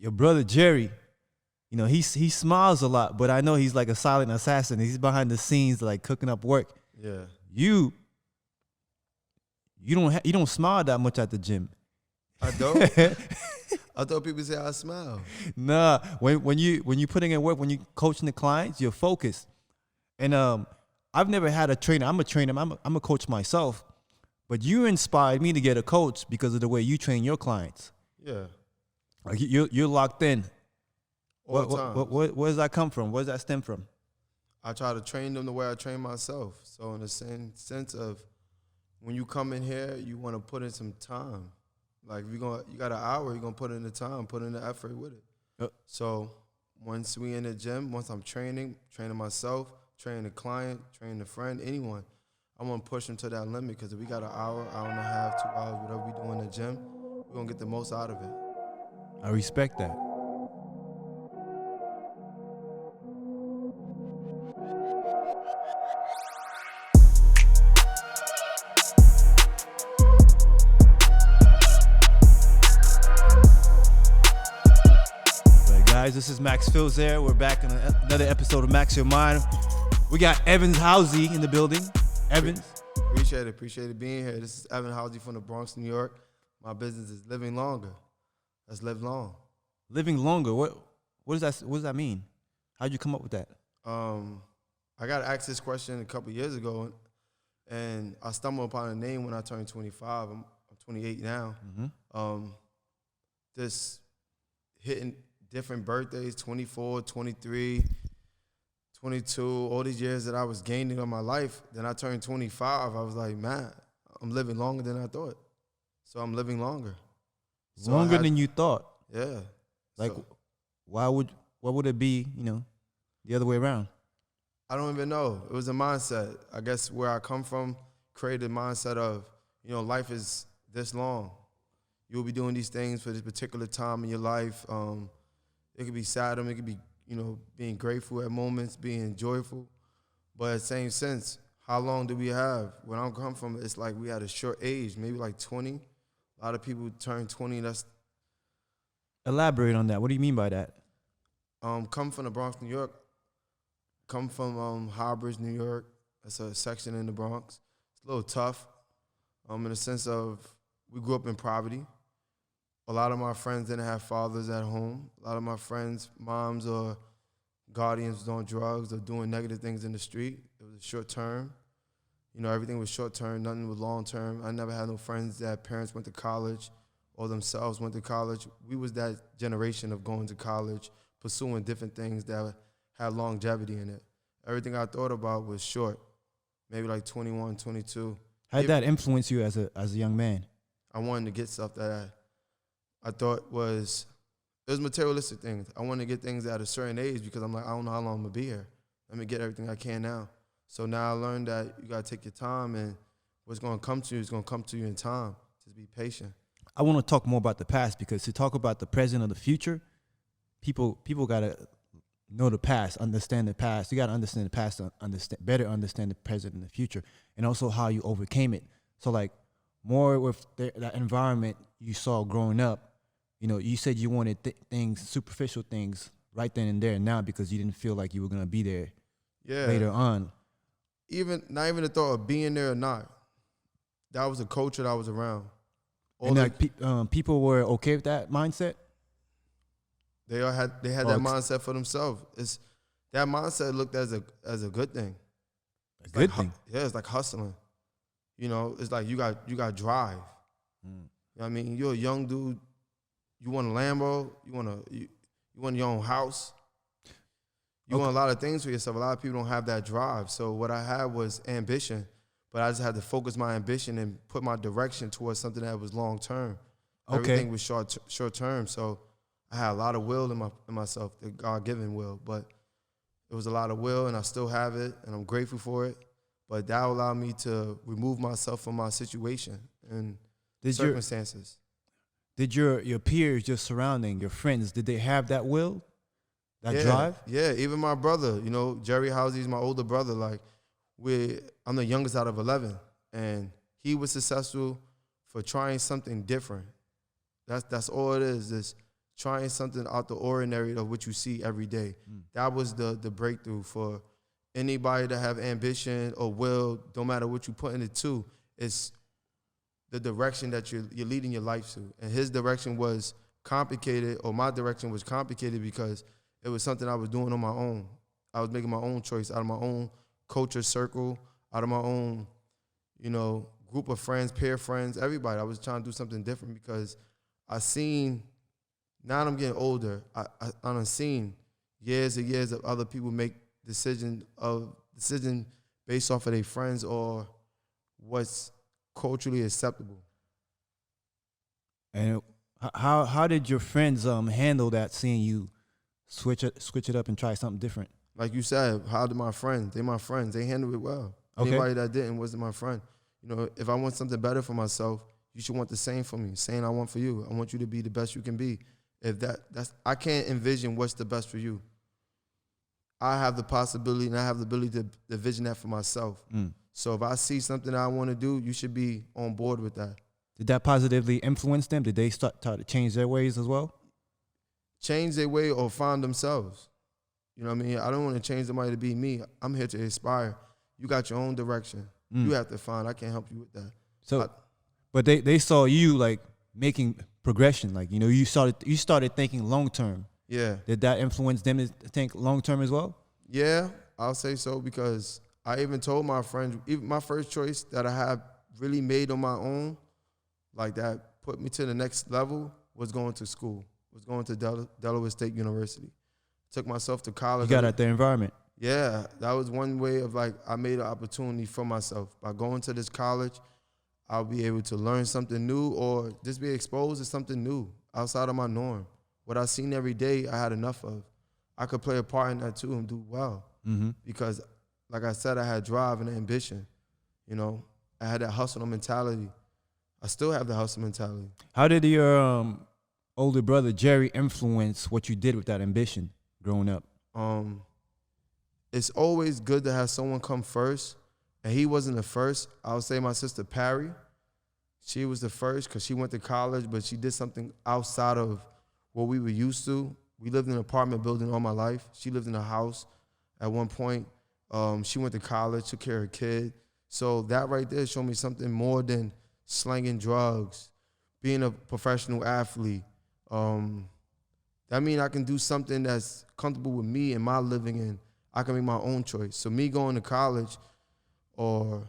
your brother Jerry, you know, he smiles a lot, but I know he's like a silent assassin. He's behind the scenes, like cooking up work. Yeah. You don't smile that much at the gym. I don't. I thought people say I smile. Nah, when you putting in work, when you coaching the clients, you're focused. And I've never had a trainer. I'm a trainer. I'm a coach myself. But you inspired me to get a coach because of the way you train your clients. Yeah. Like you're locked in. All the time. Where does that come from? Where does that stem from? I try to train them the way I train myself. So in the same sense of when you come in here, you want to put in some time. Like if you got an hour, you're gonna put in the time, put in the effort with it. So once we in the gym, once I'm training myself, training the client, training the friend, anyone, I want to push them to that limit because if we got an hour and a half, 2 hours, whatever we do in the gym, we're gonna get the most out of it. I respect that. Guys, this is Max Philisaire. We're back on another episode of Max Your Mind. We got Evans Housey in the building. Evans. Appreciate it being here. This is Evans Housey from the Bronx, New York. My business is living longer. Let's live long. Living longer. What does that mean? How'd you come up with that? I got asked this question a couple years ago, and I stumbled upon a name when I turned 25. I'm 28 now. Mm-hmm. Just hitting different birthdays, 24, 23, 22, all these years that I was gaining on my life. Then I turned 25. I was like, man, I'm living longer than I thought. So I'm living longer. So longer than you thought? Yeah. Like, what would it be, the other way around? I don't even know. It was a mindset. I guess where I come from created a mindset of, life is this long. You'll be doing these things for this particular time in your life. It could be sad, it could be, being grateful at moments, being joyful. But at the same sense, how long do we have? When I come from, it's like we had a short age, maybe like 20. A lot of people turn 20, Elaborate on that. What do you mean by that? Come from the Bronx, New York. Come from Harbor's, New York. That's a section in the Bronx. It's a little tough in the sense of we grew up in poverty. A lot of my friends didn't have fathers at home. A lot of my friends' moms or guardians was on drugs or doing negative things in the street. It was short term. Everything was short term, nothing was long term. I never had no friends that parents went to college or themselves went to college. We was that generation of going to college, pursuing different things that had longevity in it. Everything I thought about was short, maybe like 21, 22. How did that influence you as a young man? I wanted to get stuff that I thought it was materialistic things. I wanted to get things at a certain age because I'm like, I don't know how long I'm going to be here. Let me get everything I can now. So now I learned that you got to take your time, and what's going to come to you is going to come to you in time. Just be patient. I want to talk more about the past because to talk about the present or the future, people got to know the past, understand the past. You got to understand the past to better understand the present and the future, and also how you overcame it. So like more with that environment you saw growing up, you said you wanted things, superficial things right then and there now because you didn't feel like you were going to be there later on. Not even the thought of being there or not. That was the culture that I was around. People were okay with that mindset? They had that mindset for themselves. That mindset looked as a good thing. Good thing? Yeah, it's like hustling. It's like you got drive. You know what I mean? You're a young dude. You want a Lambo. You want your own house. You want a lot of things for yourself. A lot of people don't have that drive. So what I had was ambition, but I just had to focus my ambition and put my direction towards something that was long term. Okay. Everything was short term. So I had a lot of will in myself, the God-given will. But it was a lot of will, and I still have it, and I'm grateful for it. But that allowed me to remove myself from my situation and circumstances. Did your peers, your surrounding, your friends, did they have that will, that drive? Yeah, even my brother, Jerry Housey's my older brother. Like, I'm the youngest out of 11, and he was successful for trying something different. That's all it is trying something out the ordinary of what you see every day. That was the breakthrough for anybody that have ambition or will, no matter what you put in it to. It's the direction that you're leading your life to. And his direction was complicated, or my direction was complicated because it was something I was doing on my own. I was making my own choice out of my own culture circle, out of my own, group of friends, peer friends, everybody. I was trying to do something different because I seen, now that I'm getting older, I seen years and years of other people make decision based off of their friends or what's culturally acceptable. And how did your friends handle that, seeing you switch it up and try something different? Like you said, how did my friends? They my friends. They handled it well. Okay. Anybody that didn't wasn't my friend. If I want something better for myself, you should want the same for me. Same I want for you. I want you to be the best you can be. If that's I can't envision what's the best for you. I have the possibility and I have the ability to envision that for myself. So if I see something I want to do, you should be on board with that. Did that positively influence them? Did they start to change their ways as well? Change their way or find themselves. You know what I mean? I don't want to change somebody to be me. I'm here to inspire. You got your own direction. You have to find. I can't help you with that. So, but they saw you like making progression. Like, you started thinking long term. Yeah. Did that influence them to think long term as well? Yeah, I'll say so because I even told my friends, even my first choice that I had really made on my own, like that put me to the next level, was going to school, was going to Delaware State University. Took myself to college. You got out the environment. Yeah, that was one way of I made an opportunity for myself. By going to this college, I'll be able to learn something new or just be exposed to something new outside of my norm. What I seen every day, I had enough of. I could play a part in that too and do well. Because, like I said, I had drive and ambition. I had that hustle mentality. I still have the hustle mentality. How did your older brother, Jerry, influence what you did with that ambition growing up? It's always good to have someone come first, and he wasn't the first. I would say my sister Parry, she was the first because she went to college, but she did something outside of what we were used to. We lived in an apartment building all my life. She lived in a house at one point. She went to college, took care of her kid. So that right there showed me something more than slanging drugs, being a professional athlete. That means I can do something that's comfortable with me and my living, and I can make my own choice. So me going to college or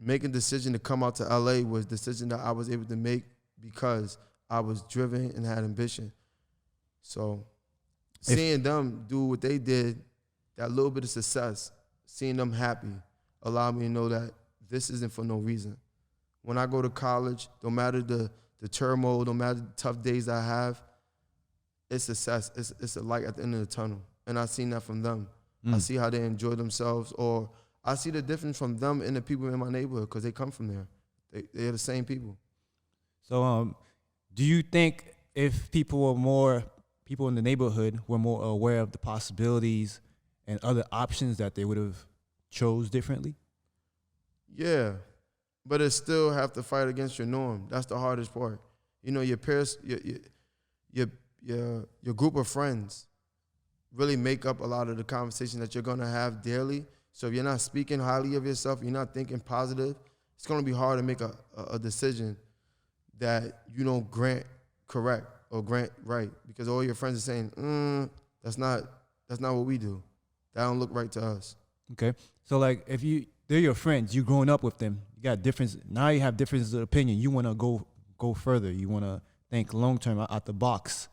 making a decision to come out to LA was a decision that I was able to make because I was driven and had ambition. So seeing them do what they did, that little bit of success, seeing them happy, allowed me to know that this isn't for no reason. When I go to college, no matter the turmoil, no matter the tough days I have, it's success. It's a light at the end of the tunnel. And I've seen that from them. I see how they enjoy themselves, or I see the difference from them and the people in my neighborhood because they come from there. They're the same people. So do you think if people in the neighborhood were more aware of the possibilities and other options, that they would have chose differently? Yeah. But it still have to fight against your norm. That's the hardest part. Your peers, your group of friends really make up a lot of the conversation that you're gonna have daily. So if you're not speaking highly of yourself, you're not thinking positive, it's gonna be hard to make a decision that you don't grant correct or grant right, because all your friends are saying, that's not what we do. That don't look right to us. Okay. So like if they're your friends, you growing up with them, you got difference. Now you have differences of opinion. You want to go further. You want to think long term, out the box.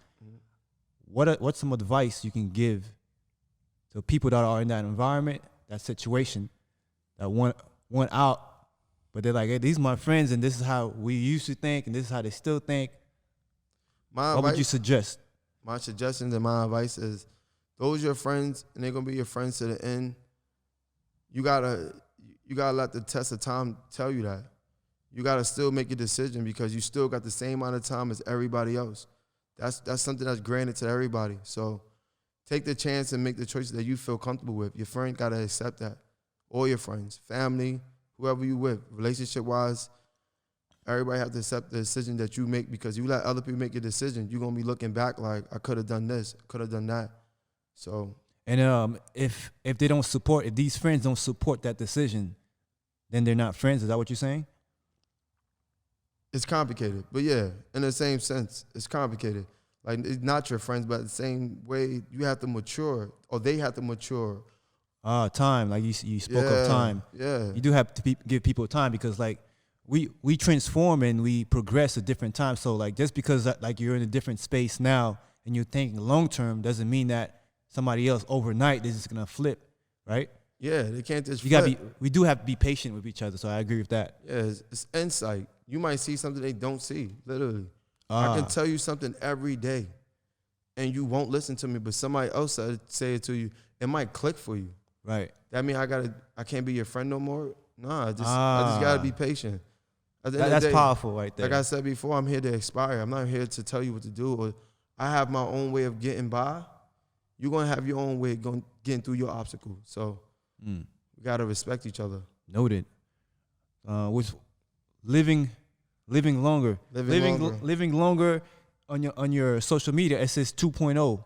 What's some advice you can give to people that are in that environment, that situation, that want out, but they're like, hey, these are my friends, and this is how we used to think, and this is how they still think. What would you suggest? My suggestions and my advice is, those are your friends, and they're gonna be your friends to the end. You gotta let the test of time tell you that. You gotta still make your decision because you still got the same amount of time as everybody else. That's something that's granted to everybody. So take the chance and make the choices that you feel comfortable with. Your friend gotta accept that. All your friends, family, whoever you with, relationship-wise, Everybody have to accept the decision that you make, because you let other people make your decision, you're going to be looking back like, I could have done this, could have done that. So. And if they don't support, if these friends don't support that decision, then they're not friends. Is that what you're saying? It's complicated. But yeah, in the same sense, it's complicated. Like, it's not your friends, but the same way you have to mature, or they have to mature. Time. Like you spoke of time. Yeah. You do have to give people time, because like we transform and we progress at different times. So like just because like you're in a different space now and you're thinking long term doesn't mean that somebody else overnight is just gonna flip, right? Yeah, they can't just we do have to be patient with each other. So I agree with that. Yeah, it's insight. You might see something they don't see, literally. I can tell you something every day and you won't listen to me, but somebody else say it to you, it might click for you. Right. That mean I can't be your friend no more? Nah, I just gotta be patient. That's powerful right there. Like I said before, I'm here to inspire. I'm not here to tell you what to do. Or I have my own way of getting by. You're gonna have your own way of getting through your obstacles. So we gotta respect each other. Noted. With living longer. Living longer on your social media, it says 2.0.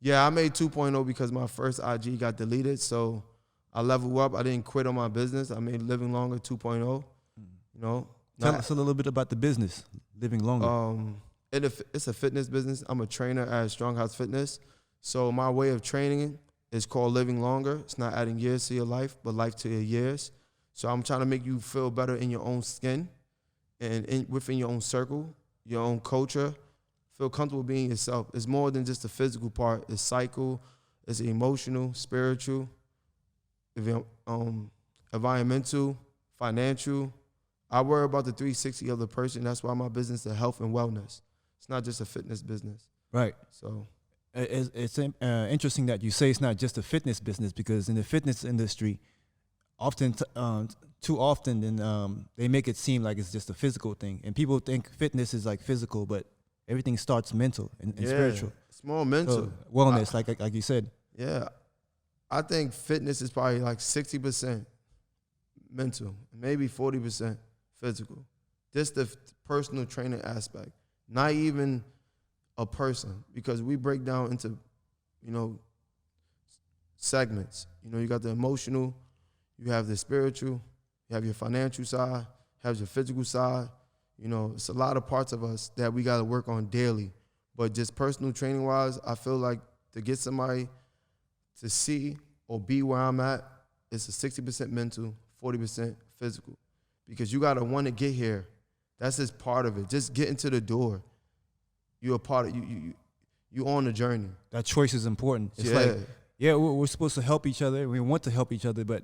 Yeah, I made 2.0 because my first IG got deleted. So I leveled up. I didn't quit on my business. I made Living Longer 2.0. You know. Tell us a little bit about the business, Living Longer. It's a fitness business. I'm a trainer at Strong House Fitness. So my way of training is called Living Longer. It's not adding years to your life, but life to your years. So I'm trying to make you feel better in your own skin and within your own circle, your own culture. Feel comfortable being yourself. It's more than just the physical part. It's psycho, it's emotional, spiritual, environmental, financial. I worry about the 360 of the person. That's why my business is health and wellness. It's not just a fitness business. Right. So it's interesting that you say it's not just a fitness business, because in the fitness industry, too often, then they make it seem like it's just a physical thing, and people think fitness is like physical, but everything starts mental and spiritual. It's more mental. So wellness, like you said. Yeah, I think fitness is probably like 60% mental, maybe 40% physical. Just the personal training aspect, not even a person, because we break down into, segments. You got the emotional, you have the spiritual, you have your financial side, you have your physical side. It's a lot of parts of us that we got to work on daily. But just personal training wise, I feel like to get somebody to see or be where I'm at, it's a 60% mental, 40% physical. Because you got to want to get here. That's just part of it. Just get into the door. You're a part of you on the journey. That choice is important. It's like, we're supposed to help each other. We want to help each other, but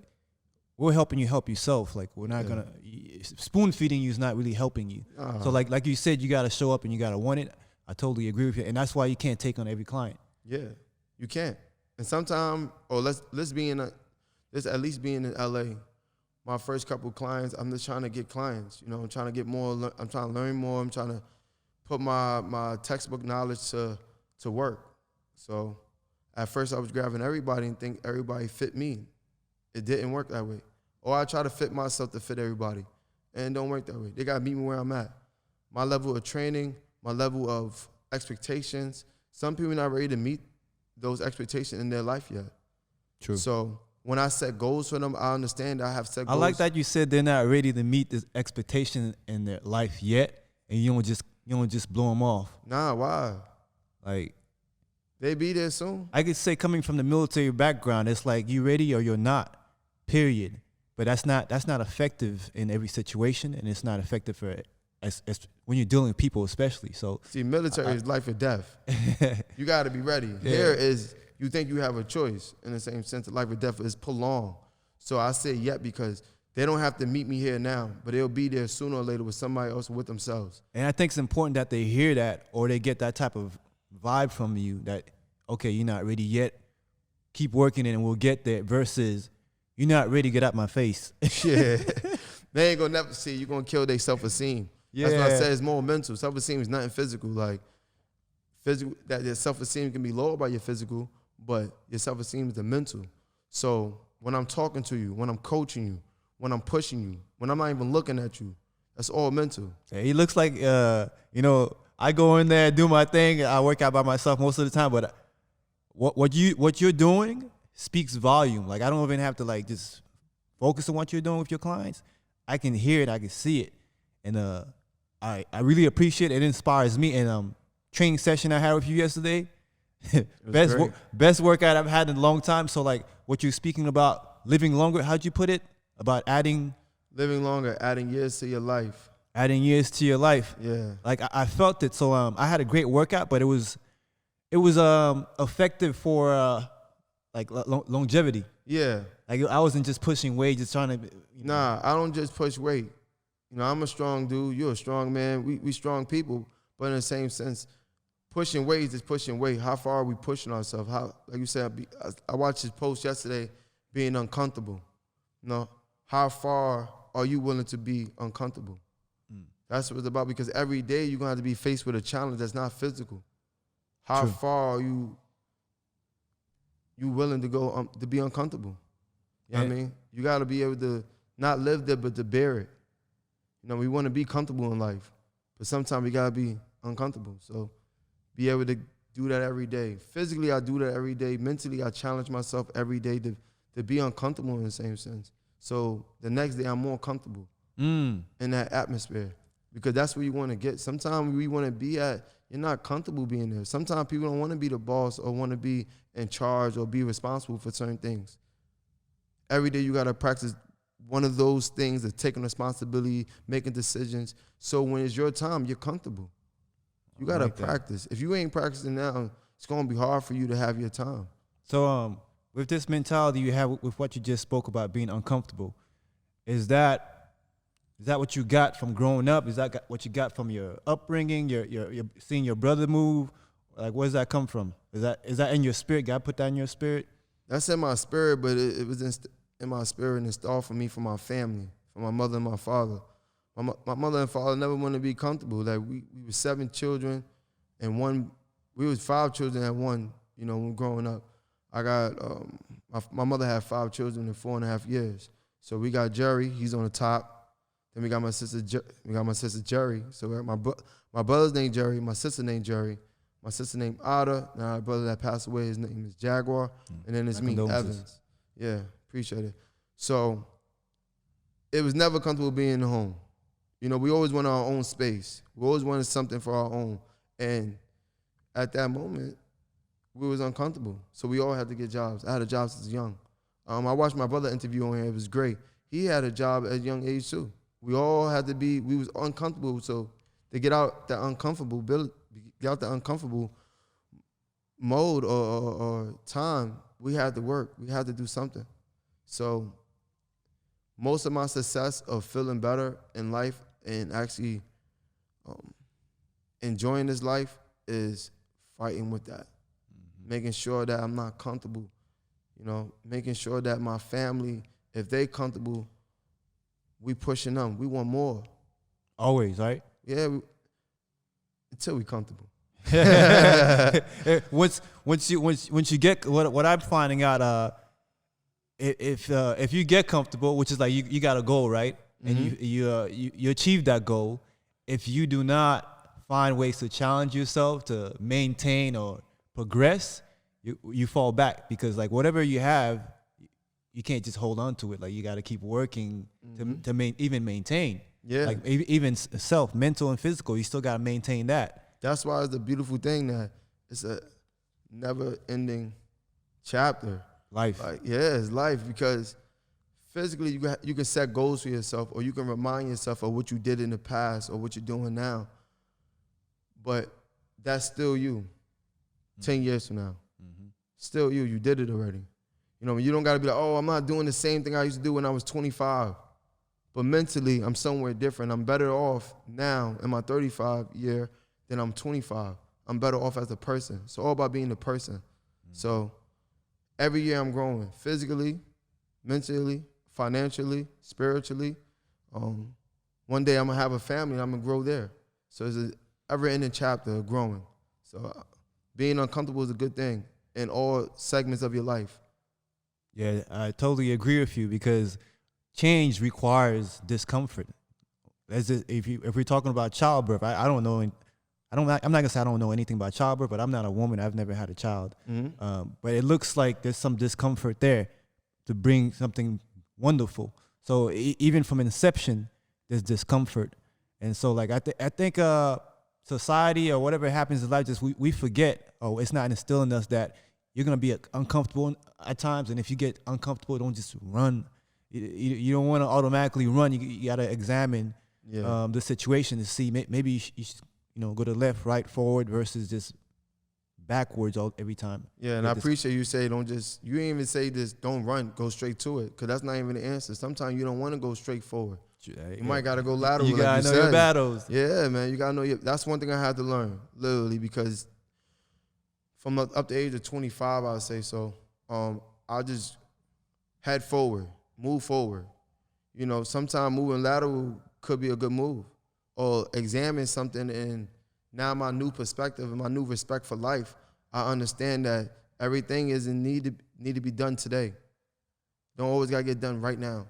we're helping you help yourself. Like, we're not gonna spoon feeding you is not really helping you. So like you said, you gotta show up and you gotta want it. I totally agree with you, and that's why you can't take on every client. Yeah, you can't. And sometimes, let's at least being in LA. My first couple clients, I'm just trying to get clients. I'm trying to get more. I'm trying to learn more. I'm trying to put my textbook knowledge to work. So at first, I was grabbing everybody and think everybody fit me. It didn't work that way. Or I try to fit myself to fit everybody, and it don't work that way. They got to meet me where I'm at. My level of training, my level of expectations, some people are not ready to meet those expectations in their life yet. True. So when I set goals for them, I understand I have set goals. I like that you said they're not ready to meet this expectation in their life yet, and you don't just blow them off. Nah, why? Like, they be there soon. I could say, coming from the military background, it's like you ready or you're not. Period. But that's not effective in every situation, and it's not effective for as when you're dealing with people, especially. So see, military is life or death. You got to be ready. Yeah. Here is you think you have a choice in the same sense. Of life or death is prolonged. So I say yet because they don't have to meet me here now, but they'll be there sooner or later with somebody else or with themselves. And I think it's important that they hear that, or they get that type of vibe from you that, okay, you're not ready yet. Keep working it and we'll get there. Versus, you're not ready, get out my face. Yeah. They ain't gonna never see. You're gonna kill their self-esteem. Yeah. That's why I said it's more mental. Self-esteem is nothing physical. Like, physical, that your self-esteem can be lowered by your physical, but your self-esteem is the mental. So when I'm talking to you, when I'm coaching you, when I'm pushing you, when I'm not even looking at you, That's all mental. Yeah, he looks like, I go in there, do my thing. I work out by myself most of the time, but what you're doing speaks volume. Like, I don't even have to like just focus on what you're doing with your clients. I can hear it, I can see it, and I really appreciate it. It inspires me. And training session I had with you yesterday, best workout I've had in a long time. So like what you're speaking about, living longer. How'd you put it? About Living longer, adding years to your life. Adding years to your life. Yeah. Like I felt it. So I had a great workout, but it was effective for longevity. Yeah. Like I wasn't just pushing weight, just trying to. Nah, I don't just push weight. I'm a strong dude. You're a strong man. We strong people, but in the same sense, pushing weight is pushing weight. How far are we pushing ourselves? How, like you said, I watched his post yesterday, being uncomfortable. How far are you willing to be uncomfortable? That's what it's about, because every day you're gonna have to be faced with a challenge that's not physical. How True. far are you willing to go to be uncomfortable? You know what I mean? You gotta be able to not live there, but to bear it. We want to be comfortable in life, but sometimes we gotta be uncomfortable. So be able to do that every day. Physically, I do that every day. Mentally, I challenge myself every day to be uncomfortable in the same sense. So the next day, I'm more comfortable in that atmosphere, because that's where you want to get. Sometimes we want to be at, you're not comfortable being there. Sometimes people don't want to be the boss or want to be in charge or be responsible for certain things. Every day you got to practice one of those things of taking responsibility, making decisions. So when it's your time, you're comfortable. You got to practice. If you ain't practicing now, it's going to be hard for you to have your time. So with this mentality you have with what you just spoke about, being uncomfortable, is that what you got from growing up? Is that what you got from your upbringing, your seeing your brother move? Like, where does that come from? Is that in your spirit? God put that in your spirit? That's in my spirit, but it was in my spirit and installed for me from my family, from my mother and my father. My mother and father never wanted to be comfortable. Like, we were 7 children, and we was 5 children at one, when growing up. I got, my mother had 5 children in 4.5 years. So we got Jerry, he's on the top. Then we got my sister Jerry. So my brother's named Jerry, my sister named Jerry, my sister named Ada. Now my brother that passed away, his name is Jaguar. And then it's me, Evans. Yeah, appreciate it. So it was never comfortable being in the home. We always wanted our own space. We always wanted something for our own. And at that moment, we was uncomfortable. So we all had to get jobs. I had a job since young. I watched my brother interview on here. It was great. He had a job at a young age too. We all had to we was uncomfortable. So to get out that uncomfortable mode or time, we had to work. We had to do something. So most of my success of feeling better in life and actually enjoying this life is fighting with that. Making sure that I'm not comfortable, making sure that my family, if they comfortable, we pushing them. We want more. Always, right? Yeah, until we comfortable. Once you get what I'm finding out, if you get comfortable, which is like you got a goal, right? And you achieve that goal. If you do not find ways to challenge yourself to maintain or progress, you fall back, because like whatever you have, you can't just hold on to it. Like you got to keep working to even maintain. Yeah. Like even self, mental and physical, you still got to maintain that. That's why it's a beautiful thing that it's a never-ending chapter. Life. Like, yeah, it's life, because physically you can set goals for yourself, or you can remind yourself of what you did in the past or what you're doing now. But that's still you 10 years from now. Still you. You did it already. You don't got to be like, oh, I'm not doing the same thing I used to do when I was 25. But mentally, I'm somewhere different. I'm better off now in my 35 year than I'm 25. I'm better off as a person. It's all about being a person. So every year I'm growing physically, mentally, financially, spiritually. One day I'm going to have a family and I'm going to grow there. So it's an ever-ending chapter of growing. So being uncomfortable is a good thing in all segments of your life. Yeah, I totally agree with you, because change requires discomfort. if we're talking about childbirth, I don't know. I'm not gonna say I don't know anything about childbirth, but I'm not a woman. I've never had a child. But it looks like there's some discomfort there to bring something wonderful. So even from inception, there's discomfort, and so like I think society or whatever happens in life, just we forget. Oh, it's not instilling us that you're gonna be uncomfortable at times, and if you get uncomfortable, don't just run. You don't want to automatically run. You gotta examine the situation to see maybe you should go to left, right, forward versus just backwards every time. Yeah, and I appreciate you say you didn't even say this, don't run, go straight to it, because that's not even the answer. Sometimes you don't want to go straight forward. You might got to go lateral. You got to know your battles. Yeah, man, you got to know that's one thing I had to learn, literally, because from up to the age of 25, I would say so, I just head forward, move forward. Sometimes moving lateral could be a good move, or examine something, and now my new perspective and my new respect for life, I understand that everything isn't need to be done today. Don't always gotta get done right now.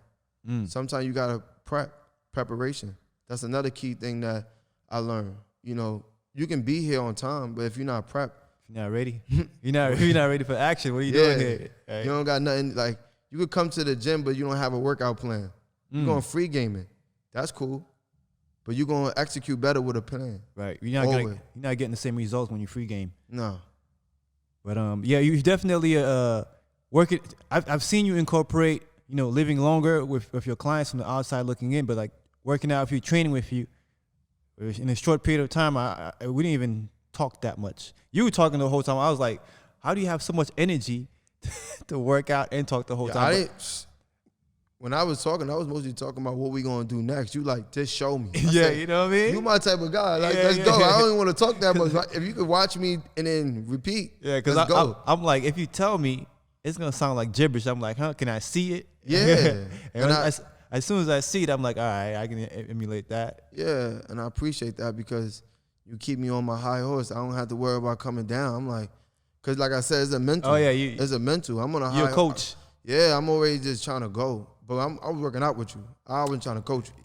Sometimes you gotta preparation. That's another key thing that I learned. You can be here on time, but if you're not prepped, you're not ready. you're not ready for action. What are you doing here? Right? You don't got nothing. Like, you could come to the gym, but you don't have a workout plan. You're going free gaming. That's cool. But you're going to execute better with a plan. Right. You're not getting the same results when you free game. No. But yeah, you definitely working. I've seen you incorporate, living longer with your clients from the outside looking in, but like working out with you, training with you in a short period of time, we didn't even talk that much. You were talking the whole time. I was like, how do you have so much energy to work out and talk the whole time? When I was talking, I was mostly talking about what we gonna do next. You like, just show me. You know what I mean? You my type of guy. Like, let's go. I don't even want to talk that much. If you could watch me and then repeat, because I'm like, if you tell me, it's gonna sound like gibberish. I'm like, huh? Can I see it? Yeah. and as soon as I see it, I'm like, all right, I can emulate that. Yeah, and I appreciate that because you keep me on my high horse. I don't have to worry about coming down. I'm like, because like I said, it's a mental. Oh yeah, it's a mental. I'm on a high. You're a coach. Yeah, I'm already just trying to go. But I was working out with you. I wasn't trying to coach you.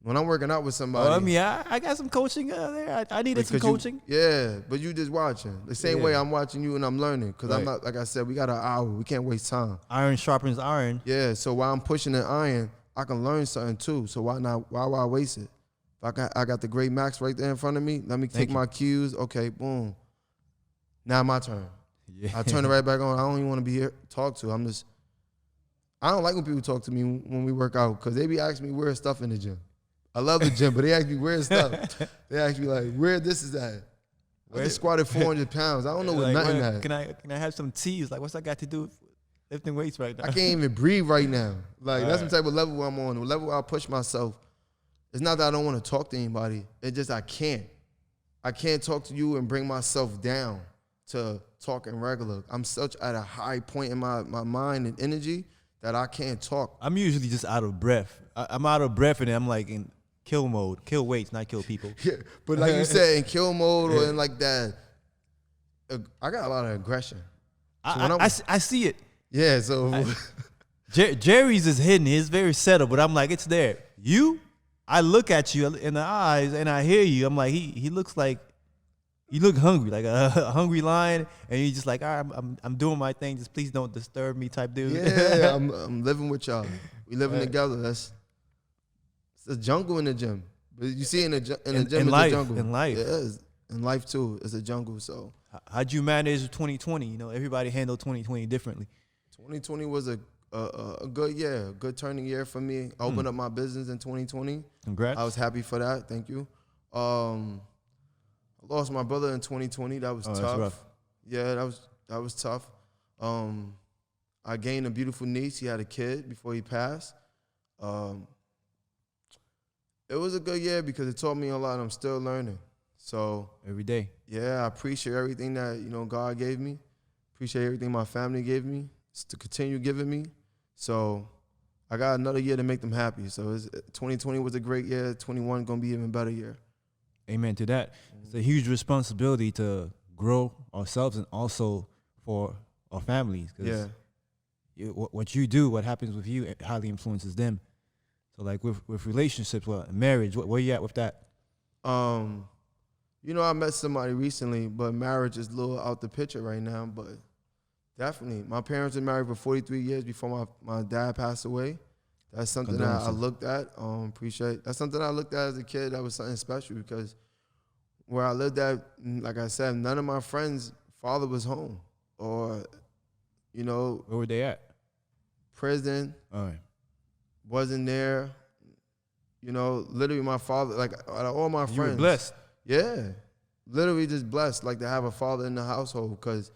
When I'm working out with somebody. I mean, I got some coaching there. I needed some coaching. But you just watching. The same way I'm watching you and I'm learning. Because I'm not, like I said, we got an hour. We can't waste time. Iron sharpens iron. Yeah, so while I'm pushing the iron, I can learn something too. So why would I waste it? If I got the great max right there in front of me, let me take my cues. Okay, boom. Now my turn. Yeah. I turn it right back on. I don't even want to be here talk to. I don't like when people talk to me when we work out because they be asking me where's stuff in the gym. I love the gym, but they ask me where's stuff. They ask me like, where this is at? I just squatted 400 pounds. I don't know what nothing at. Can I have some teas? Like, what's that got to do with lifting weights right now? I can't even breathe right now. Like, that's the type of level I'm on. The level I push myself. It's not that I don't want to talk to anybody. It's just I can't. I can't talk to you and bring myself down to talking regular. I'm such at a high point in my mind and energy that I can't talk. I'm usually just out of breath. I'm out of breath and I'm like in kill mode. Kill weights, not kill people. Yeah, but like you said, in kill mode or in like that, I got a lot of aggression. So I see it. Yeah, so. Jerry's is hidden. He's very settled, but I'm like, it's there. I look at you in the eyes and I hear you. I'm like, he looks like, you look hungry, like a hungry lion, and you're just like, all right, I'm doing my thing. Just please don't disturb me, type dude. Yeah, I'm living with y'all. We living together. It's a jungle in the gym. But you see in the gym, it's a jungle. In life, yeah, in life too, it's a jungle. So how'd you manage 2020? Everybody handled 2020 differently. 2020 was a good year, a good turning year for me. I opened up my business in 2020. Congrats. I was happy for that. Thank you. I lost my brother in 2020. That was tough. That's rough. Yeah, that was tough. I gained a beautiful niece. He had a kid before he passed. It was a good year because it taught me a lot. I'm still learning. So every day. Yeah, I appreciate everything that God gave me. Appreciate everything my family gave me. It's to continue giving me. So I got another year to make them happy. So 2020 was a great year. 21 gonna be even better year. Amen to that. It's a huge responsibility to grow ourselves and also for our families. Yeah. What you do, what happens with you, it highly influences them. So like with relationships, marriage, where you at with that? You know, I met somebody recently, but marriage is a little out the picture right now. But definitely, my parents were married for 43 years before my dad passed away. That's something that I looked at. Appreciate. That's something I looked at as a kid. That was something special because where I lived at, like I said, none of my friends' father was home, or, you know, Where were they at? Prison. All right. Wasn't there. You know, literally my father, like all my friends. You were blessed. Yeah, literally just blessed, like to have a father in the household, because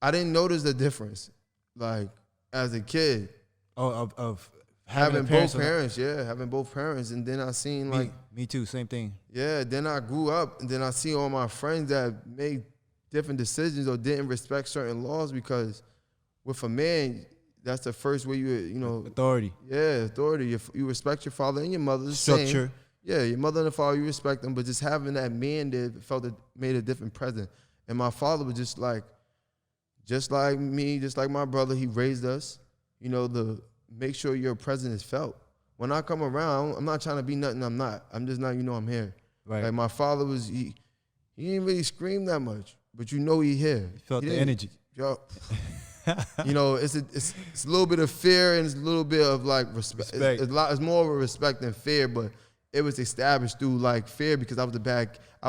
I didn't notice the difference, like as a kid. Oh, of having both parents, having both parents, and then I seen like me too, same thing. Yeah, then I grew up, and then I see all my friends that made different decisions or didn't respect certain laws, because with a man, that's the first way you know authority. Yeah, authority. You respect your father and your mother. Structure. Same. Yeah, your mother and the father, you respect them, but just having that man there made a different presence. And my father was just like me, just like my brother. He raised us, you know, to make sure your presence is felt. When I come around, I'm not trying to be nothing I'm not. I'm just not, you know, I'm here. Right. Like my father was, he didn't really scream that much, but you know he here. You felt the energy. Yo, you know, it's a little bit of fear and it's a little bit of like respect. It's more of a respect than fear, but it was established through like fear, because I would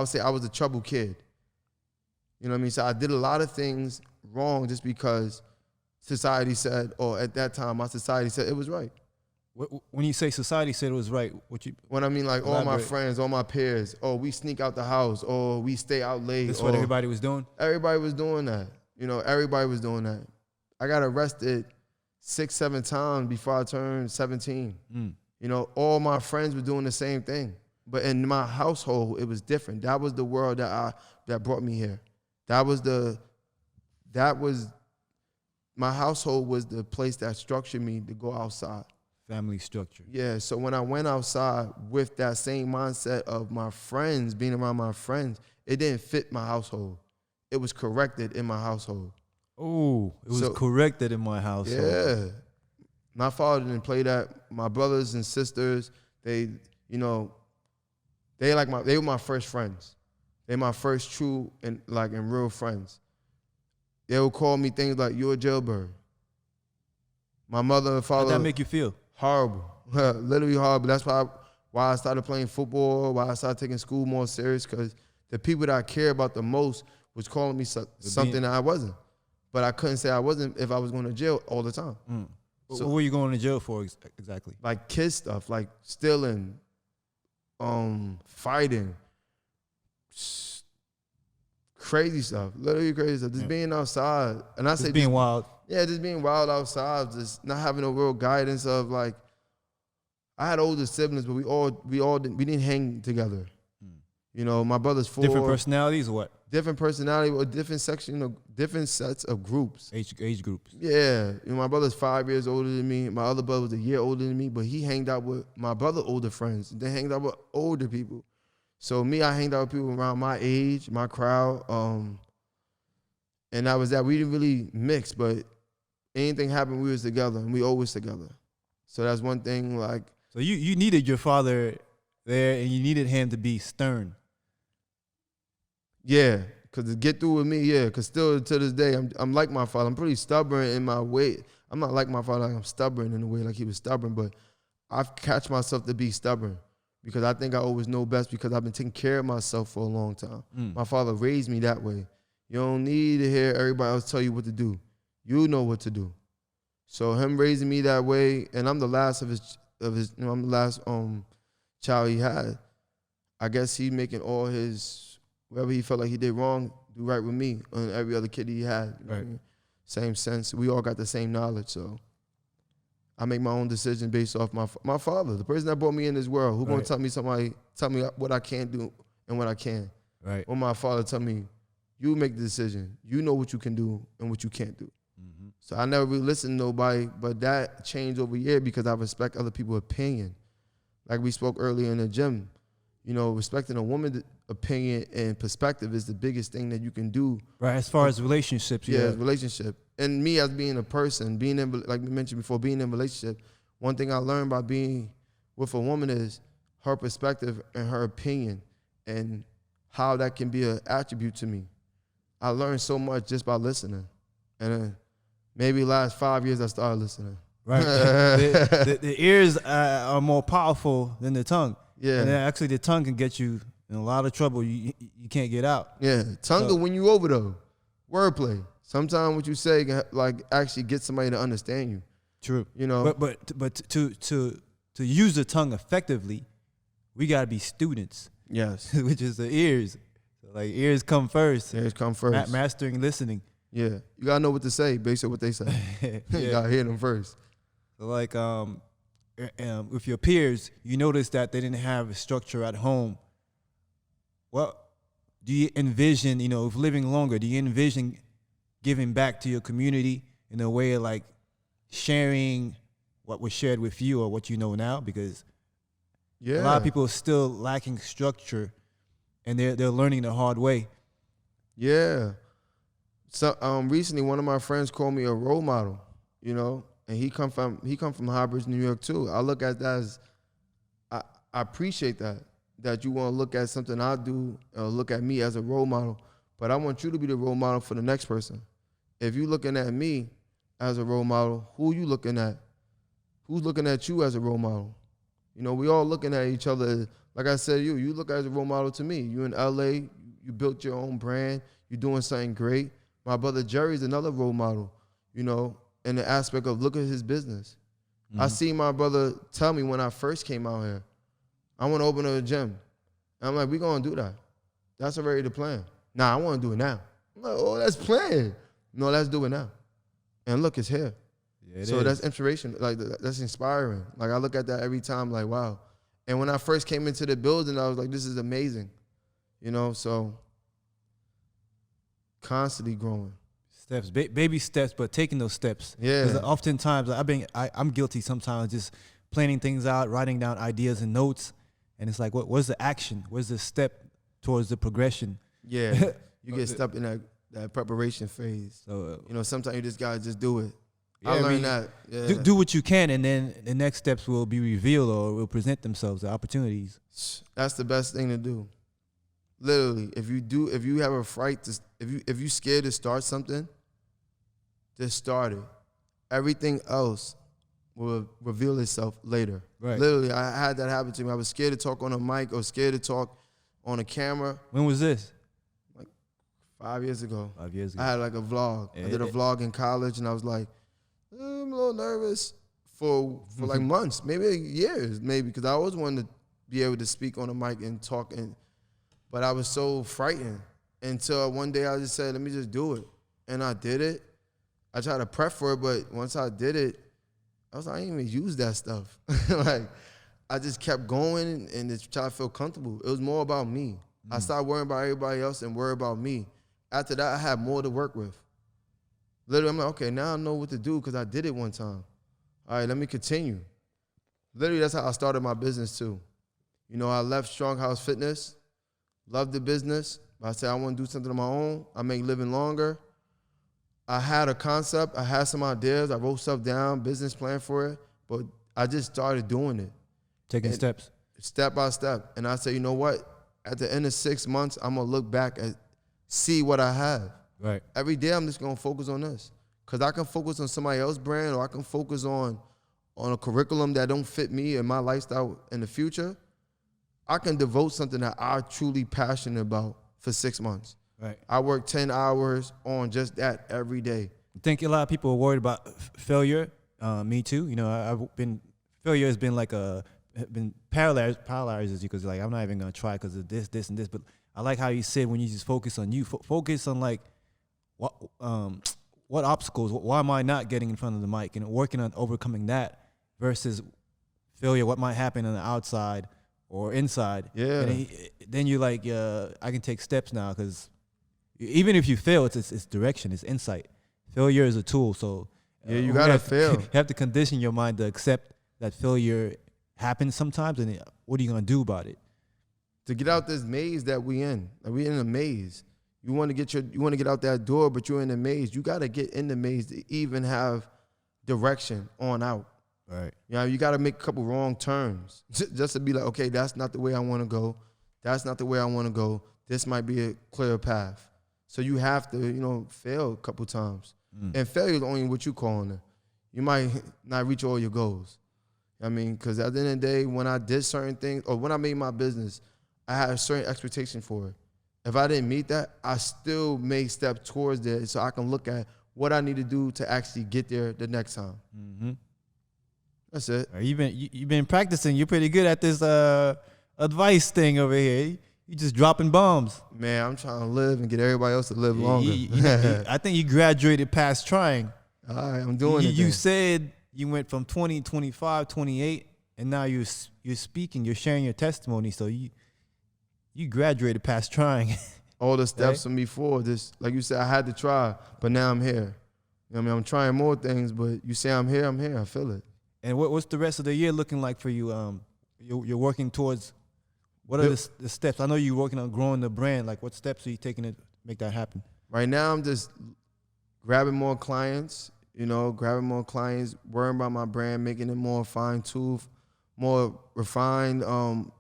say I was a troubled kid. You know what I mean? So I did a lot of things wrong just because society said, or at that time my society said it was right. When you say society said it was right, when I mean like all my friends, all my peers, we sneak out the house, or we stay out late. That's what everybody was doing? Everybody was doing that. You know, everybody was doing that. I got arrested 6-7 times before I turned 17. You know, all my friends were doing the same thing. But in my household, it was different. That was the world that brought me here. My household was the place that structured me to go outside. Family structure. Yeah, so when I went outside with that same mindset of my friends, being around my friends, it didn't fit my household. It was corrected in my household. Oh, it was corrected in my household. Yeah. My father didn't play that. My brothers and sisters, they were my first friends. They my first true and real friends. They would call me things like, "You're a jailbird." My mother and father. How'd that make you feel? Horrible. Literally horrible. That's why I started playing football, why I started taking school more serious, because the people that I care about the most was calling me something that I wasn't. But I couldn't say I wasn't if I was going to jail all the time. So, what were you going to jail for exactly? Like kid stuff, like stealing, fighting, crazy stuff, literally crazy stuff. Just being outside, and I say being wild. Yeah, just being wild outside, just not having no real guidance of like. I had older siblings, but we didn't hang together. You know, my brother's 4. Different personalities or what? Different personality or different section, different sets of groups. Age groups. Yeah. You know, my brother's 5 years older than me. My other brother was a year older than me, but he hanged out with my brother's older friends. They hanged out with older people. So me, I hanged out with people around my age, my crowd. And that was that. We didn't really mix, but anything happened, we was together, and we always together. So that's one thing, like. So you needed your father there, and you needed him to be stern. Yeah, because to get through with me, yeah, because still to this day, I'm like my father. I'm pretty stubborn in my way. I'm not like my father, like I'm stubborn in a way like he was stubborn, but I've catch myself to be stubborn because I think I always know best because I've been taking care of myself for a long time. My father raised me that way. You don't need to hear everybody else tell you what to do. You know what to do. So him raising me that way, and I'm the last of his I'm the last child he had. I guess he making all his whatever he felt like he did wrong, do right with me and every other kid he had. You know what I mean? Same sense. We all got the same knowledge, so I make my own decision based off my father, the person that brought me in this world. Who gonna tell me what I can't do and what I can? Right. Or my father tell me, you make the decision. You know what you can do and what you can't do. So I never really listened to nobody, but that changed over years because I respect other people's opinion. Like we spoke earlier in the gym, you know, respecting a woman's opinion and perspective is the biggest thing that you can do. Right, as far as relationships. Yeah, relationship. And me as being a person, being in, like we mentioned before, being in a relationship, one thing I learned by being with a woman is her perspective and her opinion and how that can be an attribute to me. I learned so much just by listening. And then maybe last 5 years I started listening. Right. The ears are more powerful than the tongue. Yeah. And then actually the tongue can get you in a lot of trouble you can't get out. Yeah. Tongue will win you over though. Wordplay. Sometimes what you say can like actually get somebody to understand you. True. You know. But to use the tongue effectively, we gotta be students. Yes. Which is the ears. So like ears come first. Ears come first. Mastering listening. Yeah. You gotta know what to say based on what they say. You gotta hear them first. So like with your peers, you notice that they didn't have a structure at home. What do you envision, if living longer, do you envision giving back to your community in a way of like sharing what was shared with you or what you know now? Because a lot of people are still lacking structure and they're learning the hard way. Yeah. So recently one of my friends called me a role model, and he come from Hardships, New York too. I look at that as I appreciate that you want to look at something I do or look at me as a role model, but I want you to be the role model for the next person. If you looking at me as a role model, who you looking at? Who's looking at you as a role model? We all looking at each other. Like I said, you look as a role model to me. You in LA, you built your own brand, you're doing something great. My brother Jerry's another role model, in the aspect of look at his business. Mm-hmm. I see my brother tell me when I first came out here, I want to open a gym. And I'm like, we going to do that. That's already the plan. Nah, I want to do it now. I'm like, oh, that's planned. No, let's do it now. And look, it's here. Yeah, so that's inspiration. Like, that's inspiring. Like, I look at that every time, like, wow. And when I first came into the building, I was like, this is amazing. So constantly growing. Steps, baby steps, but taking those steps. Yeah. Because oftentimes, I'm guilty sometimes just planning things out, writing down ideas and notes. And it's like, what's the action? Where's the step towards the progression? Yeah, you get stuck in that preparation phase. So sometimes you just gotta just do it. Yeah, I learned that. Yeah. Do what you can, and then the next steps will be revealed or will present themselves, the opportunities. That's the best thing to do. Literally, if you have a fright, if you scared to start something, just start it. Everything else will reveal itself later. Right. Literally, I had that happen to me. I was scared to talk on a mic or scared to talk on a camera. When was this? Like 5 years ago. 5 years ago. I had like a vlog. I did a vlog in college, and I was like, I'm a little nervous for like months, maybe years, because I always wanted to be able to speak on a mic and talk, but I was so frightened until one day I just said, let me just do it. And I did it. I tried to prep for it, but once I did it, I didn't even use that stuff. Like, I just kept going and just tried to feel comfortable. It was more about me. I stopped worrying about everybody else and worry about me. After that, I had more to work with. Literally, I'm like, okay, now I know what to do because I did it one time. All right, let me continue. Literally, that's how I started my business too. I left Strong House Fitness, loved the business. I said, I want to do something on my own. I make living longer. I had a concept. I had some ideas. I wrote stuff down, business plan for it, but I just started doing it. Taking steps. Step by step. And I said, you know what? At the end of 6 months, I'm going to look back and see what I have. Right. Every day I'm just going to focus on this. Because I can focus on somebody else's brand, or I can focus on a curriculum that don't fit me and my lifestyle in the future. I can devote something that I'm truly passionate about for 6 months. Right. I work 10 hours on just that every day. I think a lot of people are worried about failure. Me too. Failure has been like been paralyzes you because like I'm not even gonna try because of this, and this. But I like how you said when you just focus on you, focus on like what obstacles, why am I not getting in front of the mic, and working on overcoming that versus failure, what might happen on the outside or inside. Yeah. And then you're like, I can take steps now because even if you fail, it's direction, it's insight. Failure is a tool, so yeah, you gotta fail. You have to condition your mind to accept that failure happens sometimes, and what are you gonna do about it? To get out this maze that we in, like we in a maze. You want to get out that door, but you're in a maze. You gotta get in the maze to even have direction on out. Right. You know, you got to make a couple wrong turns just to be like, okay, that's not the way I want to go. That's not the way I want to go. This might be a clear path. So you have to, you know, fail a couple times. And failure is only what you calling it. You might not reach all your goals. I mean, because at the end of the day, when I did certain things, or when I made my business, I had a certain expectation for it. If I didn't meet that, I still made steps towards it so I can look at what I need to do to actually get there the next time. Mm-hmm. That's it. You've been practicing. You're pretty good at this advice thing over here. You just dropping bombs. Man, I'm trying to live and get everybody else to live longer. I think you graduated past trying. All right, I'm doing it. You said you went from 20, 25, 28, and now you're speaking. You're sharing your testimony. So you graduated past trying. All the steps right? from before this, like you said, I had to try, but now I'm here. You know what I mean? I'm trying more things, but you say I'm here. I feel it. And what's the rest of the year looking like for you? You're working towards. What are the steps? I know you're working on growing the brand. Like, what steps are you taking to make that happen? Right now, I'm just grabbing more clients, worrying about my brand, making it more fine-tuned, more refined,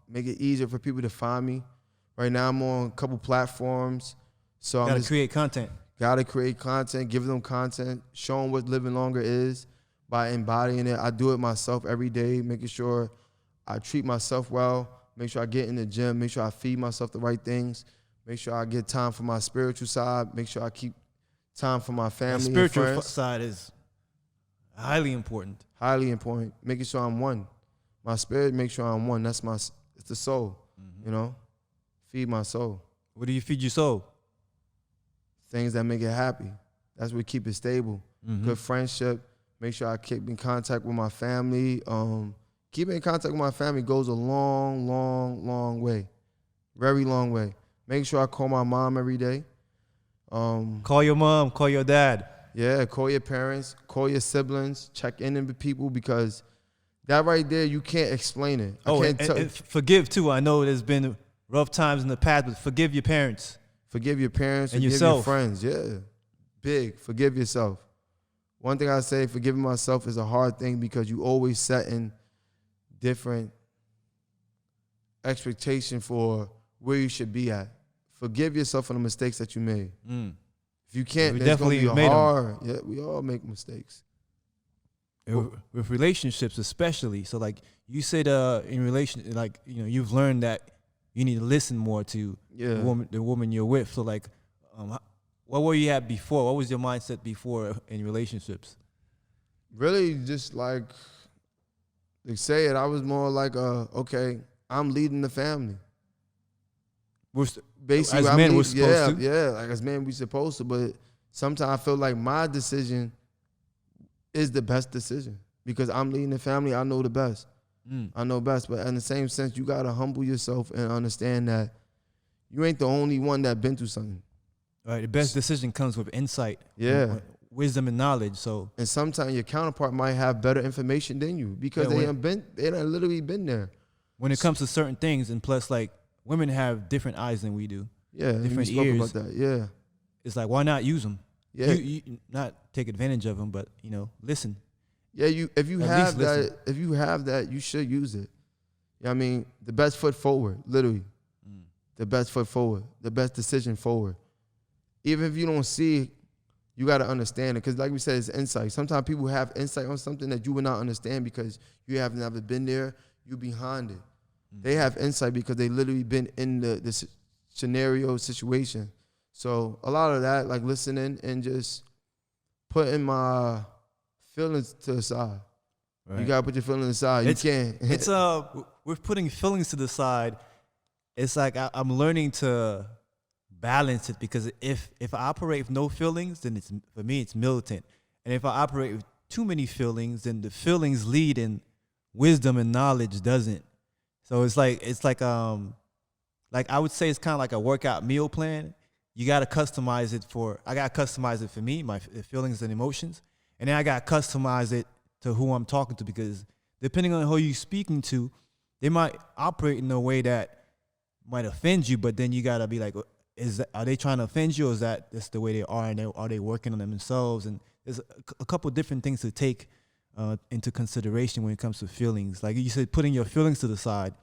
make it easier for people to find me. Right now, I'm on a couple platforms. So I'm just create content. Gotta create content, give them content, show them what living longer is by embodying it. I do it myself every day, making sure I treat myself well. Make sure I get in the gym. Make sure I feed myself the right things. Make sure I get time for my spiritual side. Make sure I keep time for my family and friends. The spiritual side is highly important. Highly important. Making sure I'm one. My spirit, make sure I'm one. It's the soul, you know? Feed my soul. What do you feed your soul? Things that make it happy. That's what keep it stable. Good friendship. Make sure I keep in contact with my family. Keeping in contact with my family goes a long, long, long way. Very long way. Make sure I call my mom every day. Call your mom, call your dad. Yeah, call your parents, call your siblings, check in with people, because that right there, you can't explain it. And forgive too. I know there's been rough times in the past, but forgive your parents. Forgive your parents, and forgive yourself. your friends. Yeah, big. Forgive yourself. One thing I say, forgiving myself is a hard thing because you always setting different expectation for where you should be at. Forgive yourself for the mistakes that you made. If you can't, it's going to be hard. Yeah, we all make mistakes. With relationships especially. So like you said in relation, like, you know, you've learned that you need to listen more to the woman you're with. So like, what were you at before? What was your mindset before in relationships? Really just like, they say it, I was more like, okay, I'm leading the family. Basically, as men, we're supposed to. Yeah, like as men, we're supposed to. But sometimes I feel like my decision is the best decision because I'm leading the family. I know the best. I know best. But in the same sense, you got to humble yourself and understand that you ain't the only one that been through something. Right. The best decision comes with insight. Yeah. Wisdom and knowledge. So, and sometimes your counterpart might have better information than you because they done literally been there. When it comes to certain things, and plus, like, women have different eyes than we do. Yeah, different spoke ears. about that. Yeah, it's like, why not use them? Yeah, you not take advantage of them, but listen. Yeah, if you have that, you should use it. You know what I mean, the best foot forward, literally. The best foot forward, the best decision forward. Even if you don't see it, you got to understand it. Because like we said, it's insight. Sometimes people have insight on something that you would not understand because you have never been there. You behind it. They have insight because they literally been in the scenario situation. So a lot of that, like listening and just putting my feelings to the side. Right. You got to put your feelings aside. You can't. It's we're putting feelings to the side. It's like I'm learning to balance it, because if I operate with no feelings, then for me it's militant. And if I operate with too many feelings, then the feelings lead and wisdom and knowledge doesn't. So it's like I would say it's kind of like a workout meal plan. You got to customize it I got to customize it for me, my feelings and emotions. And then I got to customize it to who I'm talking to, because depending on who you're speaking to, they might operate in a way that might offend you, but then you got to be like, are they trying to offend you, or is that's the way they are, and are they working on themselves? And there's a couple different things to take into consideration when it comes to feelings. Like you said, putting your feelings to the side,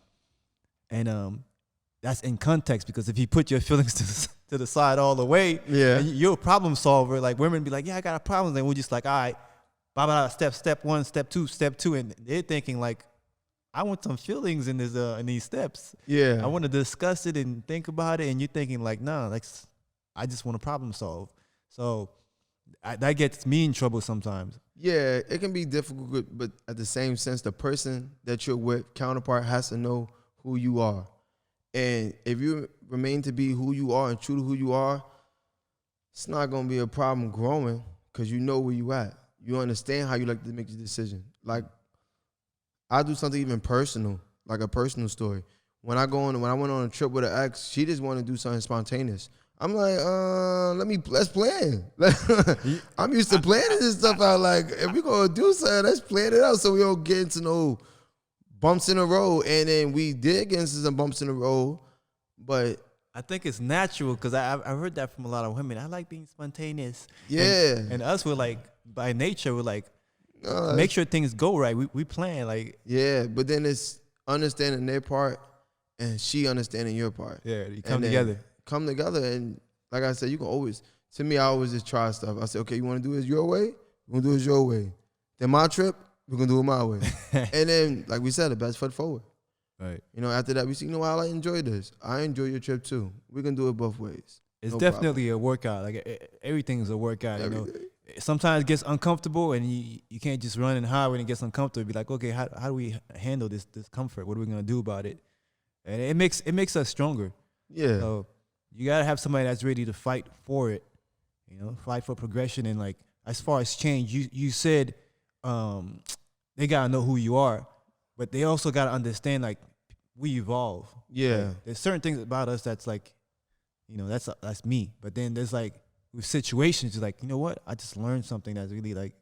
and that's in context, because if you put your feelings to the side all the way, Yeah. and you're a problem solver. Like women be like, yeah, I got a problem. Then we're just like, all right, step one, step two, and they're thinking like, I want some feelings in these steps. Yeah. I want to discuss it and think about it, and you're thinking like, nah, like I just want to problem solve. So that gets me in trouble sometimes. Yeah, it can be difficult, but at the same sense, the person that you're with, counterpart, has to know who you are. And if you remain to be who you are and true to who you are, it's not going to be a problem growing, because you know where you at. You understand how you like to make your decision. Like, I do something even personal, like a personal story. When I went on a trip with an ex, she just wanted to do something spontaneous. I'm like, let's plan. I'm used to planning this stuff out. Like, if we gonna do something, let's plan it out so we don't get into no bumps in the road. And then we did get into some bumps in the road, but I think it's natural, because I've heard that from a lot of women. I like being spontaneous. yeah. And us, we're like, by nature, we're like, make sure things go right. We plan like. Yeah, but then it's understanding their part and she understanding your part. Yeah, you come together. Come together, and like I said, you can always. To me, I always just try stuff. I say, okay, you want to do it your way? We're gonna do it your way. Then my trip, we're gonna do it my way. And then, like we said, the best foot forward. Right. You know, after that, we see, you know what, I enjoy this. I enjoy your trip too. We can do it both ways. It's definitely a workout. Like everything's a workout. Everything. You know, sometimes it gets uncomfortable, and you can't just run and hide when it gets uncomfortable. Be like, okay, how do we handle this discomfort? What are we gonna do about it? And it makes us stronger. Yeah. So you gotta have somebody that's ready to fight for it. You know, fight for progression. And like, as far as change, you said they gotta know who you are, but they also gotta understand like we evolve. Yeah. Like, there's certain things about us that's like, you know, that's me. But then there's like with situations, it's like, you know what? I just learned something that's really like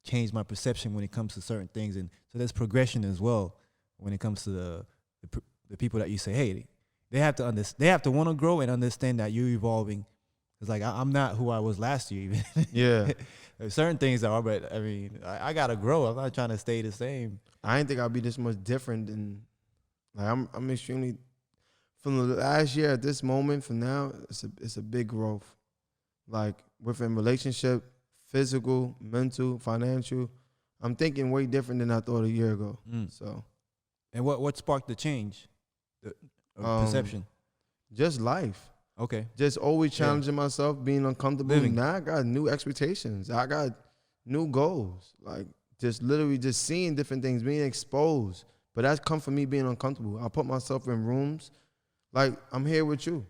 changed my perception when it comes to certain things. And so there's progression as well when it comes to the people that you say, hey, they have to want to grow and understand that you're evolving. It's like I'm not who I was last year even. Yeah. There's certain things are, but I mean, I gotta grow. I'm not trying to stay the same. I didn't think I'd be this much different than, like, I'm extremely, from the last year at this moment, from now, it's a big growth. Like, within relationship, physical, mental, financial, I'm thinking way different than I thought a year ago. So. And what sparked the change? Perception? Just life. Okay. Just always challenging myself, being uncomfortable. Living. Now I got new expectations. I got new goals. Like, just literally just seeing different things, being exposed. But that's come from me being uncomfortable. I put myself in rooms. Like, I'm here with you.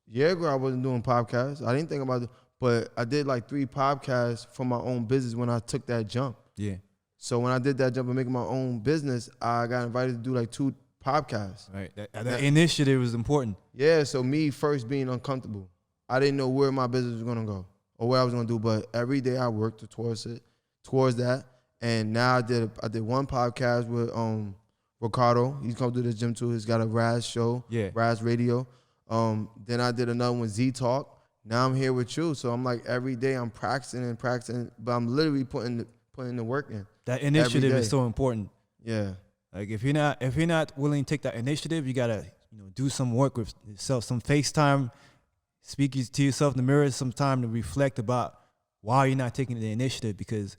A year ago, I wasn't doing podcasts. I didn't think about it. But I did like 3 podcasts for my own business when I took that jump. Yeah. So when I did that jump and making my own business, I got invited to do like 2 podcasts. Right. That initiative was important. Yeah, so me first being uncomfortable. I didn't know where my business was gonna go or what I was gonna do, but every day I worked towards that. And now I did 1 podcast with Ricardo. He's come to the gym too. He's got a Raz show, Raz Radio. Then I did another one, Z Talk. Now I'm here with you. So I'm like, every day I'm practicing, but I'm literally putting the work in. That initiative is so important. Yeah. Like if you're not willing to take that initiative, you gotta do some work with yourself, some FaceTime, speak to yourself in the mirror, some time to reflect about why you're not taking the initiative. Because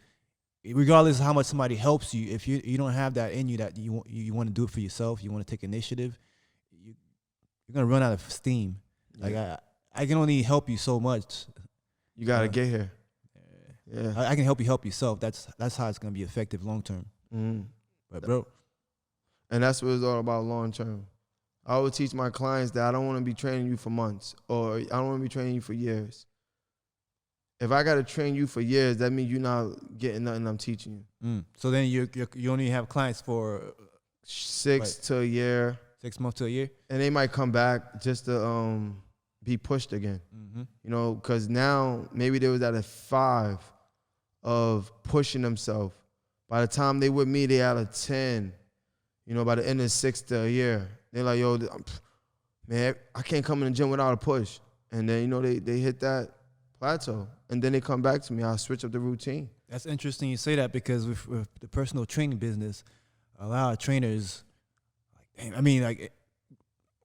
regardless of how much somebody helps you, if you don't have that in you that you want to do it for yourself, you want to take initiative, you're gonna run out of steam. Like I can only help you so much. You gotta get here. Yeah. I can help you help yourself. That's how it's gonna be effective long term. But bro. And that's what it's all about long term. I always teach my clients that I don't want to be training you for months, or I don't want to be training you for years. If I got to train you for years, that means you're not getting nothing I'm teaching you. So then you only have clients for 6 to a year. 6 months to a year? And they might come back just to be pushed again. Because now maybe they was at a 5 of pushing themselves. By the time they with me, they at a 10. By the end of 6 to a year, they're like, yo, man, I can't come in the gym without a push. And then, they hit that plateau. And then they come back to me. I'll switch up the routine. That's interesting you say that because with the personal training business, a lot of trainers, like, damn, I mean, like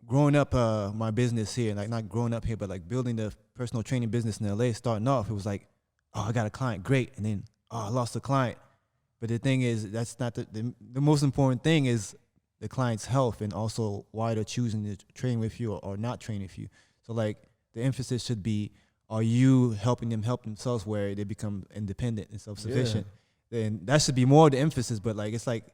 growing up, my business here, like not growing up here, but like building the personal training business in LA, starting off, it was like, oh, I got a client, great, and then oh, I lost a client. But the thing is, that's not the most important thing is the client's health and also why they're choosing to train with you or not train with you. So like the emphasis should be, are you helping them help themselves where they become independent and self-sufficient? Yeah. Then that should be more the emphasis. But like it's like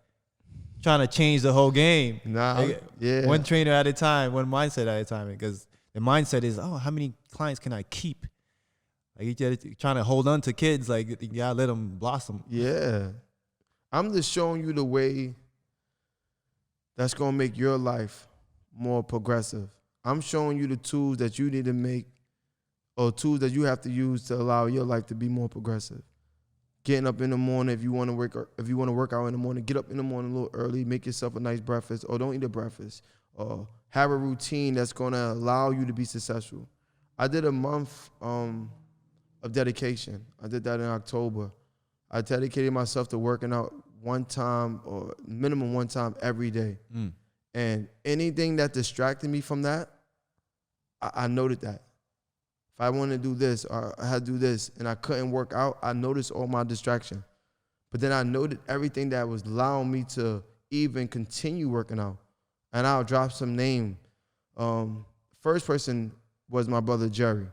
trying to change the whole game. Nah, like, yeah. One trainer at a time, one mindset at a time. Because the mindset is, oh, how many clients can I keep? Like you're trying to hold on to kids, like you gotta let them blossom. Yeah, I'm just showing you the way that's gonna make your life more progressive. I'm showing you the tools that you need to make, or tools that you have to use to allow your life to be more progressive. Getting up in the morning, if you want to work out in the morning, get up in the morning a little early, make yourself a nice breakfast, or don't eat a breakfast, or have a routine that's gonna allow you to be successful. I did a month of dedication. I did that in October. I dedicated myself to working out one time or minimum one time every day. And anything that distracted me from that, I noted that. If I wanted to do this or I had to do this and I couldn't work out, I noticed all my distraction. But then I noted everything that was allowing me to even continue working out. And I'll drop some name. First person was my brother Jerry.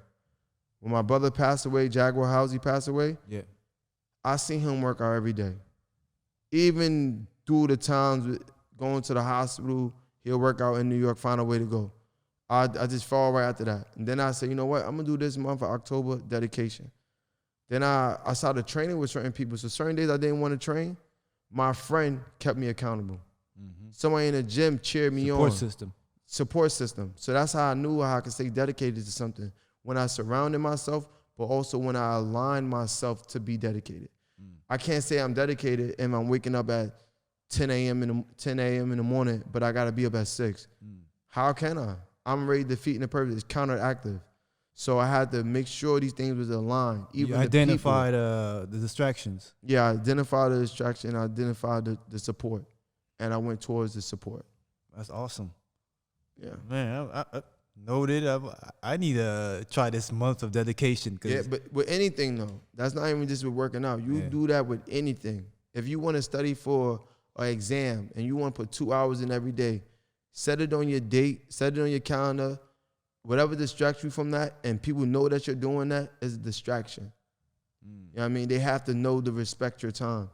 When my brother passed away, Jaguar Housey passed away, I seen him work out every day. Even through the times going to the hospital, he'll work out in New York, find a way to go. I just fall right after that. And then I said, you know what? I'm going to do this month of October, dedication. Then I started training with certain people. So certain days I didn't want to train, my friend kept me accountable. Somebody in the gym cheered me on. Support system. So that's how I knew how I could stay dedicated to something. When I surrounded myself, but also when I aligned myself to be dedicated. I can't say I'm dedicated and I'm waking up at 10 a.m. in the morning, but I got to be up at 6. How can I? I'm ready to defeat the purpose. It's counteractive. So I had to make sure these things was aligned. Even you identified the distractions. Yeah, I identified the distraction. I identified the support. And I went towards the support. That's awesome. Yeah. Man, I noted. I need to try this month of dedication. Yeah, but with anything, though, that's not even just with working out. You do that with anything. If you want to study for an exam and you want to put 2 hours in every day, set it on your date, set it on your calendar, whatever distracts you from that, and people know that you're doing that is a distraction. You know what I mean? They have to know to respect your time.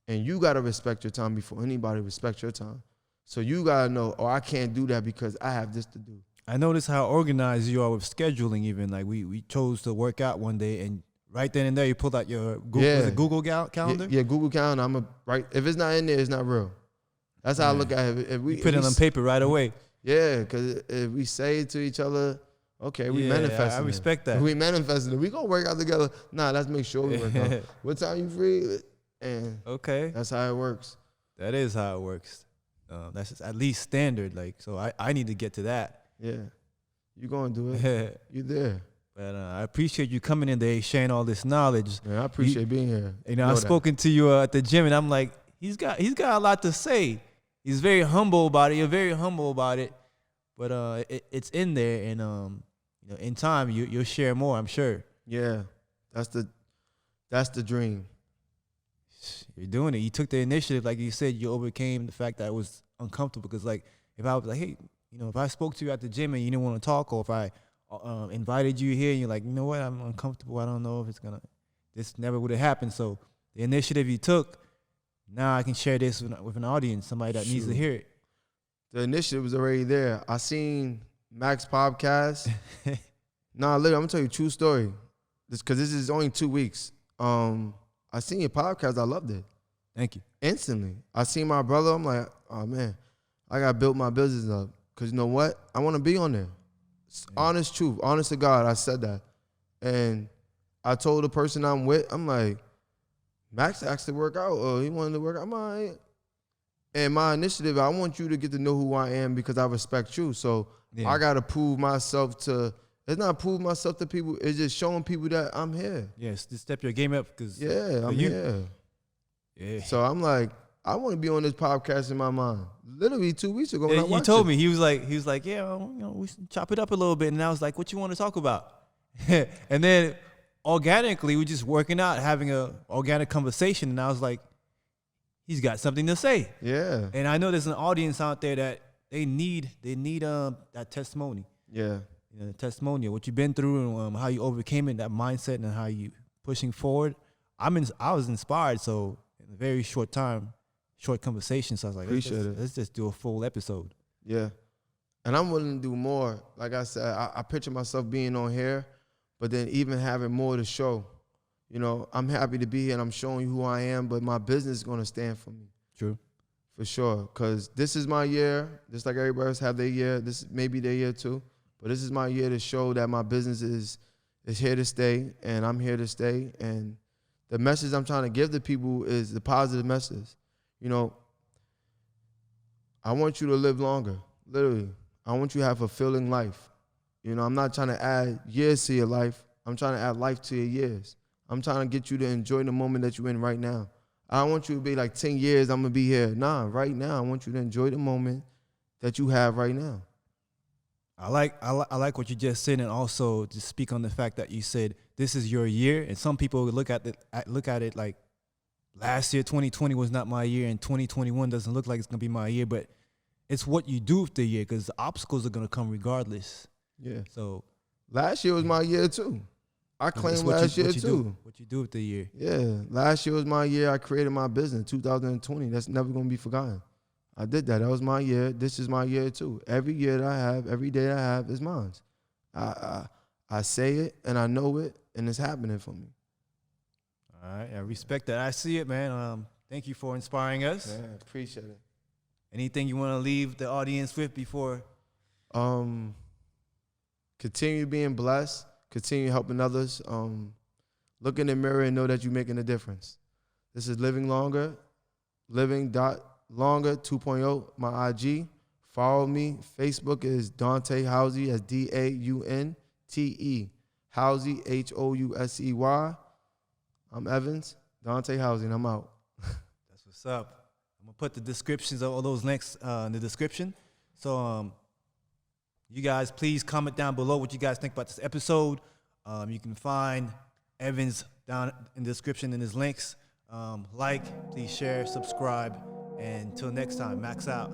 And you got to respect your time before anybody respects your time. So you got to know, oh, I can't do that because I have this to do. I noticed how organized you are with scheduling even. Like we chose to work out one day and right then and there you pulled out your Google calendar? Yeah, Google Calendar. If it's not in there, it's not real. That's how I look at it. If we put it on paper right away. Yeah, because if we say it to each other, okay, we manifesting I respect that. If we manifesting it. We gonna work out together. Nah, let's make sure we work out. What time you free? And that's how it works. That is how it works. That's just at least standard. Like, so I need to get to that. Yeah, you gonna do it. You there. But I appreciate you coming in today, sharing all this knowledge. Man, I appreciate being here. You know, I've spoken to you at the gym, and I'm like, he's got a lot to say. He's very humble about it. You're very humble about it, but it's in there, and you know, in time you'll share more, I'm sure. Yeah, that's the dream. You're doing it. You took the initiative, like you said. You overcame the fact that it was uncomfortable. Because like, if I was like, hey, you know, if I spoke to you at the gym and you didn't want to talk, or if I invited you here and you're like, you know what, I'm uncomfortable. I don't know if it's gonna. This never would have happened. So the initiative you took. Now I can share this with an audience, somebody that needs to hear it. The initiative was already there. I seen Mac's podcast. Nah, literally, I'm gonna tell you a true story. Because this is only 2 weeks. I seen your podcast. I loved it. Thank you. Instantly. I seen my brother. I'm like, oh, man, I got to build my business up. Because you know what? I want to be on there. Honest truth. Honest to God, I said that. And I told the person I'm with, I'm like, Max asked to work out, or he wanted to work out. I'm like, and my initiative, I want you to get to know who I am because I respect you. So I got to prove myself to It's not proving myself to people. It's just showing people that I'm here. Yes, just step your game up because I'm here. Yeah. So I'm like, I want to be on this podcast in my mind. Literally 2 weeks ago when I You watched told it. me he was like, yeah, we should chop it up a little bit, and I was like, what you want to talk about? And then organically, we just working out, having a organic conversation, and I was like, he's got something to say. Yeah. And I know there's an audience out there that they need that testimony. Yeah. The testimonial, what you've been through and how you overcame it, that mindset, and how you pushing forward. I was inspired. So in a very short conversation. So I was like, let's just do a full episode. Yeah. And I'm willing to do more. Like I said, I picture myself being on here, but then even having more to show. You know, I'm happy to be here and I'm showing you who I am, but my business is going to stand for me. True. For sure. Because this is my year. Just like everybody else have their year. This may be their year too. But this is my year to show that my business is here to stay, and I'm here to stay. And the message I'm trying to give to people is the positive message. You know, I want you to live longer, literally. I want you to have a fulfilling life. You know, I'm not trying to add years to your life. I'm trying to add life to your years. I'm trying to get you to enjoy the moment that you're in right now. I don't want you to be like 10 years, I'm going to be here. Nah, right now, I want you to enjoy the moment that you have right now. I like what you just said, and also to speak on the fact that you said this is your year, and some people look at it like last year 2020 was not my year, and 2021 doesn't look like it's gonna be my year, but it's what you do with the year, because the obstacles are gonna come regardless. Yeah. So last year was my year too. I claimed last year too. What you do with the year? Yeah, last year was my year. I created my business, 2020. That's never gonna be forgotten. I did that. That was my year. This is my year too. Every year that I have, every day that I have is mine. I say it and I know it, and it's happening for me. All right, I respect that. I see it, man. Thank you for inspiring us. Yeah, appreciate it. Anything you want to leave the audience with before? Continue being blessed. Continue helping others. Look in the mirror and know that you're making a difference. This is Living Longer, Longer 2.0, my IG. Follow me. Facebook is Dante Houssey, that's DAUNTE. Houssey, HOUSEY. I'm Evans, Dante Houssey, and I'm out. That's what's up. I'm going to put the descriptions of all those links in the description. So you guys, please comment down below what you guys think about this episode. You can find Evans down in the description in his links. Please share, subscribe. And until next time, Max out.